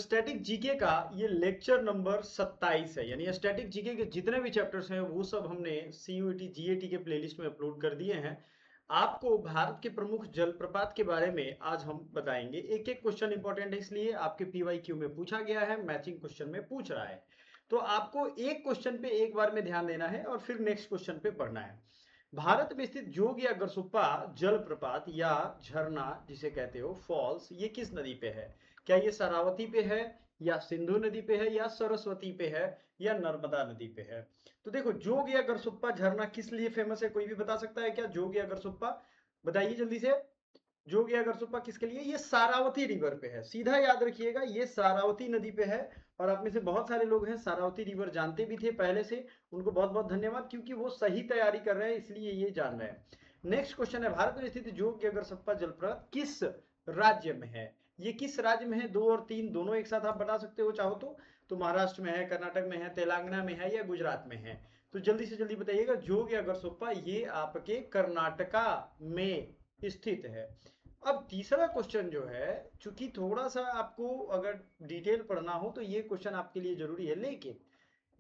Static GK का ये lecture number 27 है। यानी स्टैटिक जीके के जितने भी चैप्टर्स हैं वो सब हमने सीयूईटी जीएटी के प्लेलिस्ट में अपलोड कर दिए हैं। आपको भारत के प्रमुख जलप्रपात के बारे में आज हम बताएंगे। एक एक क्वेश्चन इंपॉर्टेंट है, इसलिए आपके पीवाईक्यू में पूछा गया है, मैचिंग क्वेश्चन में पूछ रहा है। तो आपको एक क्वेश्चन पे एक बार में ध्यान देना है और फिर नेक्स्ट क्वेश्चन पे पढ़ना है। भारत में स्थित जोग या गरसुप्पा जलप्रपात या झरना जिसे कहते हो फॉल्स, ये किस नदी पे है? क्या ये शरावती पे है, या सिंधु नदी पे है, या सरस्वती पे है, या नर्मदा नदी पे है? तो देखो, जोग या गरसुप्पा झरना किस लिए फेमस है, कोई भी बता सकता है क्या? जोग या गरसुप्पा बताइए जल्दी से। जोग या गरसुप्पा किसके लिए? ये सारावती रिवर पे है, सीधा याद रखिएगा, ये सारावती नदी पे है। और आप में से बहुत सारे लोग हैं सारावती रिवर जानते भी थे पहले से, उनको बहुत बहुत धन्यवाद, क्योंकि वो सही तैयारी कर रहे हैं इसलिए ये जान रहे हैं। नेक्स्ट क्वेश्चन है, भारत में स्थित जोग या गरसुप्पा जलप्रपात किस राज्य में है? ये किस राज्य में है? 2 और 3 दोनों एक साथ आप बता सकते हो चाहो तो महाराष्ट्र में है, कर्नाटक में है, तेलंगाना में है, या गुजरात में है? तो जल्दी से जल्दी बताइएगा। जोग या गरसुप्पा ये आपके कर्नाटका में स्थित है। अब तीसरा क्वेश्चन जो है, चूंकि थोड़ा सा आपको अगर डिटेल पढ़ना हो तो ये क्वेश्चन आपके लिए जरूरी है, लेकिन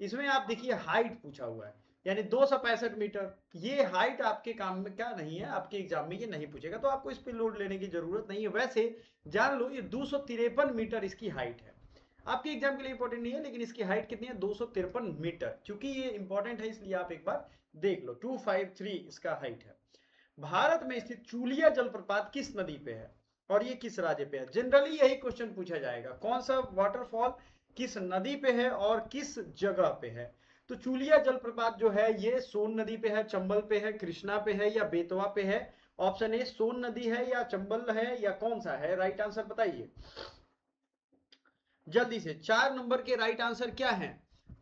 इसमें आप देखिए हाइट पूछा हुआ है, यानी 265 मीटर। ये हाइट आपके काम में क्या नहीं है, आपके एग्जाम में ये नहीं पूछेगा, तो आपको इस पे लोड लेने की जरूरत नहीं है। वैसे जान लो ये 253 मीटर इसकी हाइट है। आपके एग्जाम के लिए इंपॉर्टेंट नहीं है, लेकिन इसकी हाइट कितनी है? 253 मीटर। चूंकि ये इंपॉर्टेंट है इसलिए आप एक बार देख लो, 253 इसका हाइट है। भारत में स्थित चूलिया जलप्रपात किस नदी पे है और ये किस राज्य पे है? जनरली यही क्वेश्चन पूछा जाएगा, कौन सा वाटरफॉल किस नदी पे है और किस जगह पे है? तो चूलिया जलप्रपात जो है ये सोन नदी पे है, चंबल पे है, कृष्णा पे है, या बेतवा पे है? ऑप्शन ए सोन नदी है, या चंबल है, या कौन सा है? राइट आंसर बताइए जल्दी से। 4 नंबर के राइट आंसर क्या है?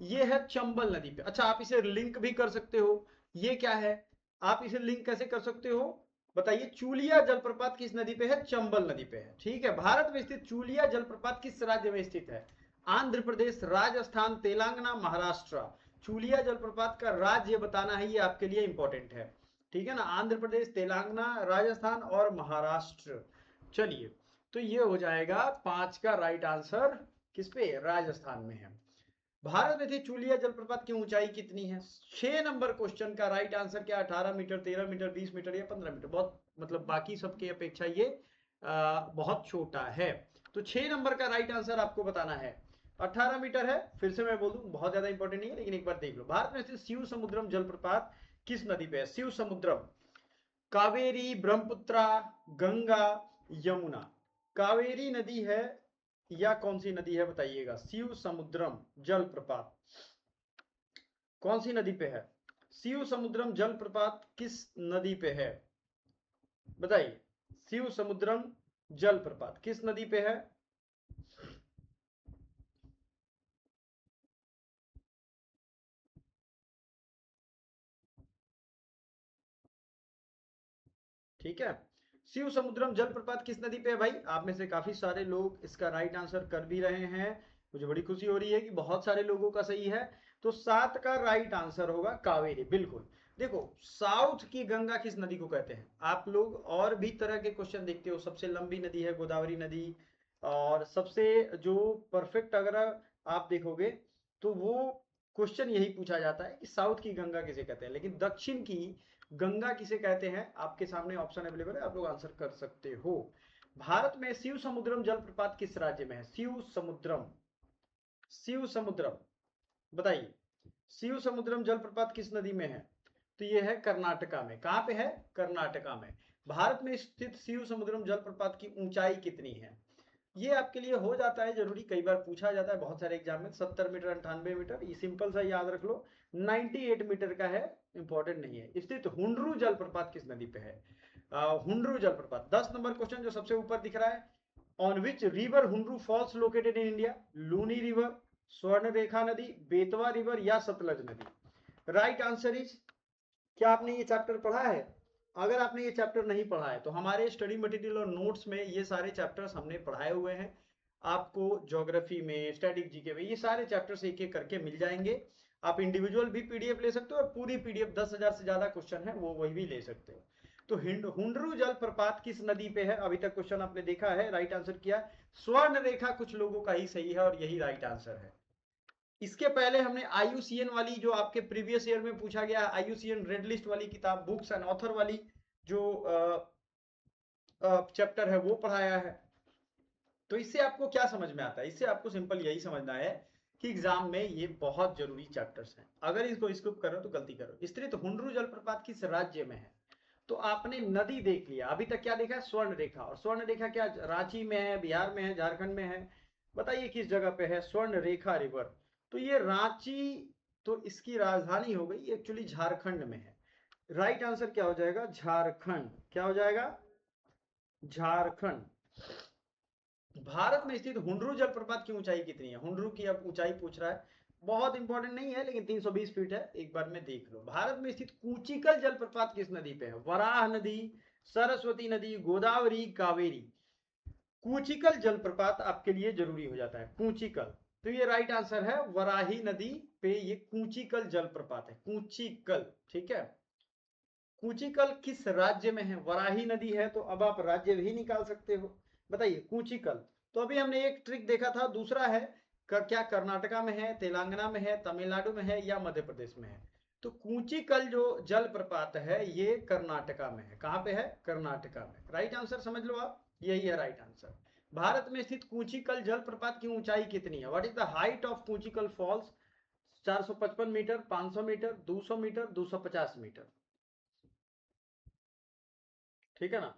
ये है चंबल नदी पे। अच्छा, आप इसे लिंक भी कर सकते हो। ये क्या है, आप इसे लिंक कैसे कर सकते हो बताइए? चूलिया जलप्रपात किस नदी पे है? चंबल नदी पे है। ठीक है, भारत में स्थित चूलिया जलप्रपात किस राज्य में स्थित है? आंध्र प्रदेश, राजस्थान, तेलंगाना, महाराष्ट्र। चूलिया जलप्रपात का राज्य बताना है, ये आपके लिए इंपॉर्टेंट है। ठीक है ना, आंध्र प्रदेश, तेलंगाना, राजस्थान और महाराष्ट्र। चलिए, तो ये हो जाएगा 5 का राइट आंसर। किस पे? राजस्थान में है। भारत में थी चूलिया जलप्रपात की ऊंचाई कितनी है? 6 नंबर क्वेश्चन का राइट आंसर क्या? 18 मीटर, 13 मीटर, 20 मीटर, या 15 मीटर? बहुत मतलब बाकी सबके अपेक्षा ये बहुत छोटा है। तो 6 नंबर का राइट आंसर आपको बताना है। 18 मीटर है, फिर से मैं बोल दूं, बहुत ज्यादा इंपॉर्टेंट नहीं है, लेकिन एक बार देख लो। भारत में स्थित शिव समुद्रम जलप्रपात किस नदी पे है? शिव समुद्रम, कावेरी, ब्रह्मपुत्रा, गंगा, यमुना। कावेरी नदी है या कौन सी नदी है बताइएगा? शिव समुद्रम जलप्रपात कौन सी नदी पे है? शिव समुद्रम जलप्रपात किस नदी पे है बताइए? शिव समुद्रम जलप्रपात किस नदी पे है? ठीक है, शिव समुद्रम जलप्रपात किस नदी पे है भाई? आप में से काफी सारे लोग इसका राइट आंसर कर भी रहे हैं, मुझे बड़ी खुशी हो रही है कि बहुत सारे लोगों का सही है। तो 7 का राइट आंसर होगा कावेरी, बिल्कुल। देखो, साउथ की गंगा किस नदी को कहते हैं? आप लोग और भी तरह के क्वेश्चन देखते हो, सबसे लंबी नदी है गोदावरी नदी, और सबसे जो परफेक्ट अगर आप देखोगे तो वो क्वेश्चन यही पूछा जाता है कि साउथ की गंगा किसे कहते हैं, लेकिन दक्षिण की गंगा किसे कहते हैं? आपके सामने ऑप्शन अवेलेबल है, आप लोग आंसर कर सकते हो। भारत में शिव समुद्रम जलप्रपात किस राज्य में है? शिव समुद्रम, शिव समुद्रम बताइए, शिव समुद्रम जलप्रपात किस नदी में है? तो ये है कर्नाटका में। कहां पे है? कर्नाटका में। भारत में स्थित शिव समुद्रम जलप्रपात की ऊंचाई कितनी है? ये आपके लिए हो जाता है जरूरी, कई बार पूछा जाता है बहुत सारे एग्जाम में। 70 मीटर, 98 मीटर, ये सिंपल सा याद रख लो। 98 मीटर का है, इंपॉर्टेंट नहीं है। स्थित हुंड्रू जलप्रपात किस नदी पे है? हुंड्रू जलप्रपात 10 नंबर क्वेश्चन जो सबसे ऊपर दिख रहा है, on which river Hundru falls located in India? Luni river, Swarnarekha नदी, बेतवा रिवर, या सतलज नदी? राइट आंसर इज, क्या आपने ये चैप्टर पढ़ा है? अगर आपने ये चैप्टर नहीं पढ़ा है तो हमारे स्टडी मटेरियल और नोट्स में ये सारे चैप्टर्स हमने पढ़ाए हुए हैं। आपको ज्योग्राफी में, स्टैटिक जीके में ये सारे चैप्टर्स एक एक करके मिल जाएंगे। आप इंडिविजुअल भी पीडीएफ ले सकते हो, और पूरी पीडीएफ 10,000 से ज्यादा क्वेश्चन है वो वही भी ले सकते हो। तो हुंडरू जलप्रपात किस नदी पे है? अभी तक क्वेश्चन आपने देखा है, राइट आंसर किया स्वर्ण रेखा कुछ लोगों का ही सही है और यही राइट आंसर है। इसके पहले हमने IUCN वाली जो आपके प्रीवियस ईयर में पूछा गया, IUCN रेड लिस्ट वाली किताब, बुक्स एंड ऑथर वाली जो चैप्टर है वो पढ़ाया है। तो इससे आपको क्या समझ में आता है? इससे आपको सिंपल यही समझना है कि एग्जाम में ये बहुत जरूरी चैप्टर्स हैं, अगर इसको स्किप करो तो गलती करो। स्त्रित हुंडरू जलप्रपात किस राज्य में है? तो आपने नदी देख लिया, अभी तक क्या देखा है? स्वर्ण रेखा। और स्वर्ण रेखा क्या रांची में है, बिहार में है, झारखंड में है? बताइए किस जगह पे है स्वर्ण रेखा रिवर? तो ये रांची, तो इसकी राजधानी हो गई, एक्चुअली झारखंड में है। राइट आंसर क्या हो जाएगा? झारखंड। क्या हो जाएगा? झारखंड। भारत में स्थित हुंडरू जलप्रपात की ऊंचाई कितनी है? हुंडरू की अब ऊंचाई पूछ रहा है, बहुत इंपॉर्टेंट नहीं है लेकिन 320 फीट है, एक बार में देख लो। भारत में स्थित कूचिकल जलप्रपात किस नदी पे है? वराह नदी, सरस्वती नदी, गोदावरी, कावेरी? कूचिकल जलप्रपात आपके लिए जरूरी हो जाता है, कूचिकल। तो ये राइट आंसर है, वराही नदी पे ये कूचिकल जलप्रपात है, कूचिकल। ठीक है, कूचिकल किस राज्य में है? वराही नदी है तो अब आप राज्य भी निकाल सकते हो। बताइए कूचिकल। तो अभी हमने एक ट्रिक देखा था, दूसरा है क्या कर्नाटका में है, तेलंगाना में है, तमिलनाडु में है या मध्य प्रदेश में है? तो कूचिकल जो जलप्रपात है ये कर्नाटका में है। कहां पे है? कर्नाटका में। राइट आंसर समझ लो आप, यही है राइट आंसर। भारत में स्थित कूचिकल जलप्रपात की ऊंचाई कितनी है? What is the height of Kunchikal falls? 455 metre, 500 metre, 200 metre, 250 metre? ठीक है ना?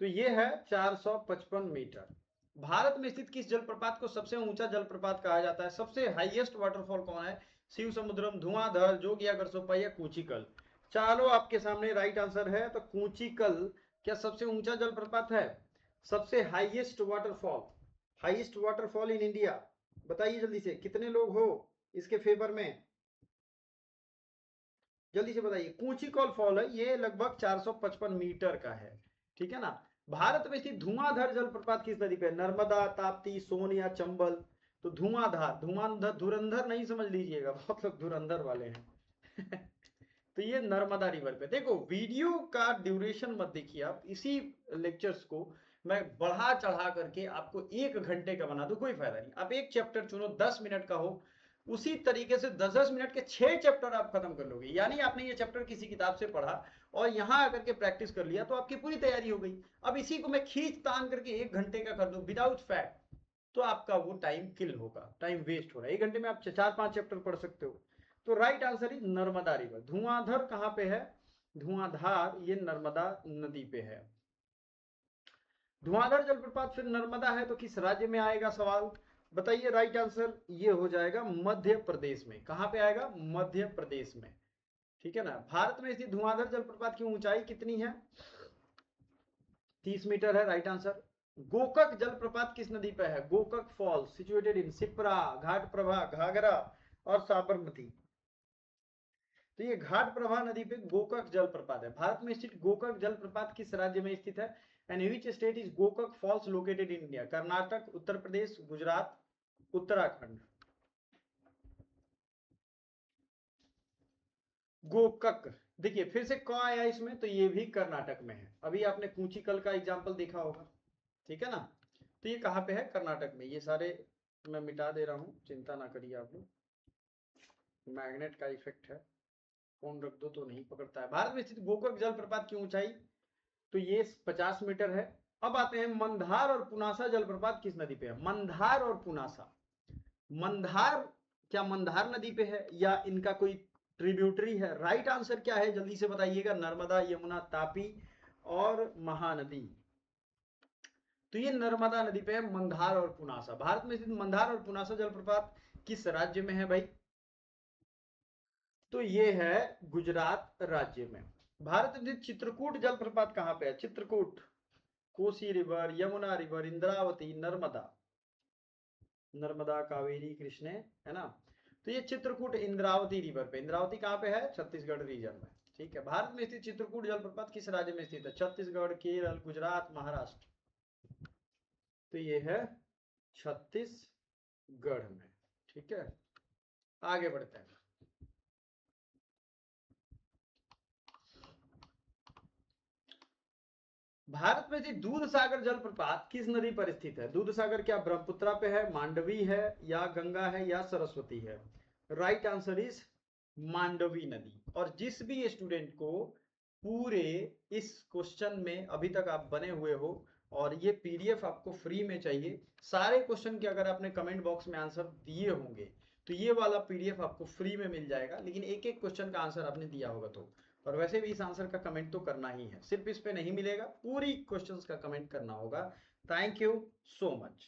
तो ये है 455 मीटर। भारत में स्थित किस जलप्रपात को सबसे ऊंचा जलप्रपात कहा जाता है? सबसे हाईएस्ट वाटरफॉल कौन है? शिव समुद्रम, धुआंधार, जोगिया गरसोपा या कूचिकल? चलो आपके सामने राइट आंसर है, तो कूचिकल क्या सबसे ऊंचा जलप्रपात है? सबसे highest waterfall, highest waterfall in India? बताइए जल्दी से, कितने लोग हो इसके फेवर में? जल्दी से बताइए। कूचिकल फॉल है, ये लगभग 455 मीटर का है। ठीक है ना? भारत में स्थित धुआंधार जलप्रपात किस नदी पे? नर्मदा, ताप्ती, सोन या चंबल? तो धुआंधार, धुआंधार, धुरंधर नहीं समझ लीजिएगा, बहुत लोग धुरंधर वाले हैं। तो ये नर्मदा रिवर पे। देखो वीडियो का ड्यूरेशन मत देखिए आप, इसी लेक्चर्स को मैं बढ़ा चढ़ा करके आपको 1 घंटे का बना दूं, कोई फायदा नहीं। आप एक चैप्टर चुनो 10 मिनट का हो, उसी तरीके से 10-10 मिनट के 6 चैप्टर आप खत्म कर लोगे। यानी आपने ये चैप्टर किसी किताब से पढ़ा और यहाँ आकर के प्रैक्टिस कर लिया तो आपकी पूरी तैयारी हो गई। अब इसी को मैं खींच तान करके 1 घंटे का कर दूं विदाउट फैक्ट, तो आपका वो टाइम किल होगा, टाइम वेस्ट हो रहा है। 1 घंटे में आप 4-5 चैप्टर पढ़ सकते हो। तो right answer is Narmada river. धुआंधार कहां पे है? धुआंधार ये नर्मदा नदी पे है। धुआंधार जलप्रपात फिर नर्मदा है तो किस राज्य में आएगा सवाल? बताइए। राइट आंसर ये हो जाएगा मध्य प्रदेश में। कहां पे आएगा? मध्य प्रदेश में। ठीक है ना? भारत में स्थित धुआंधार जलप्रपात की ऊंचाई कितनी है? 30 मीटर है राइट आंसर। गोकक जलप्रपात किस नदी पे है? Gokak falls situated in Shipra, Ghataprabha, Ghaghara और साबरमती? तो ये घाट प्रभा नदी पे गोकक जलप्रपात है। भारत में स्थित गोकक जलप्रपात किस राज्य में स्थित है? And which state is Gokak falls located in India? Karnataka, Uttar Pradesh, Gujarat, Uttarakhand? Gokak, देखिए फिर से क आया इसमें, तो ये भी कर्नाटक में है। अभी आपने कूचिकल का एग्जाम्पल देखा होगा। ठीक है ना? तो ये कहाँ पे है? कर्नाटक में। ये सारे मैं मिटा दे रहा हूँ, चिंता ना करिए आप लोग, मैग्नेट का इफेक्ट है, फोन रख दो तो नहीं पकड़ता है। भारत में स्थित गोकक जलप्रपात की ऊंचाई तो ये 50 मीटर है। अब आते हैं मंधार और पुनासा जलप्रपात किस नदी पे है? मंधार और पुनासा। मंधार क्या मंधार नदी पे है या इनका कोई ट्रिब्यूटरी है? राइट आंसर क्या है जल्दी से बताइएगा? नर्मदा, यमुना, तापी और महानदी? तो ये नर्मदा नदी पे है मंधार और पुनासा। भारत में स्थित मंधार और पुनासा जलप्रपात किस राज्य में है भाई? तो ये है गुजरात राज्य में। भारत में चित्रकूट जलप्रपात कहां पे है? Chitrakoot, Kosi river, Yamuna river, Indravati, Narmada? नर्मदा, कावेरी, कृष्ण, है ना? तो ये चित्रकूट इंद्रावती रिवर पे। इंद्रावती कहां पे है? छत्तीसगढ़ रीजन में। ठीक है। भारत में स्थित चित्रकूट जलप्रपात किस राज्य में स्थित है? छत्तीसगढ़, केरल, गुजरात, महाराष्ट्र? तो ये है छत्तीसगढ़ में। ठीक है, आगे बढ़ते हैं। भारत में जी दूध सागर जलप्रपात किस नदी पर स्थित है? दूध सागर क्या ब्रह्मपुत्रा पे है, मांडवी है, या गंगा है, या सरस्वती है? राइट आंसर इज मांडवी नदी। और जिस भी स्टूडेंट को पूरे इस क्वेश्चन में अभी तक आप बने हुए हो और ये पीडीएफ आपको फ्री में चाहिए, सारे क्वेश्चन के अगर आपने कमेंट बॉक्स में आंसर दिए होंगे तो ये वाला पीडीएफ आपको फ्री में मिल जाएगा, लेकिन एक एक क्वेश्चन का आंसर आपने दिया होगा तो। और वैसे भी इस आंसर का कमेंट तो करना ही है, सिर्फ इस पे नहीं मिलेगा, पूरी क्वेश्चंस का कमेंट करना होगा। Thank you so much.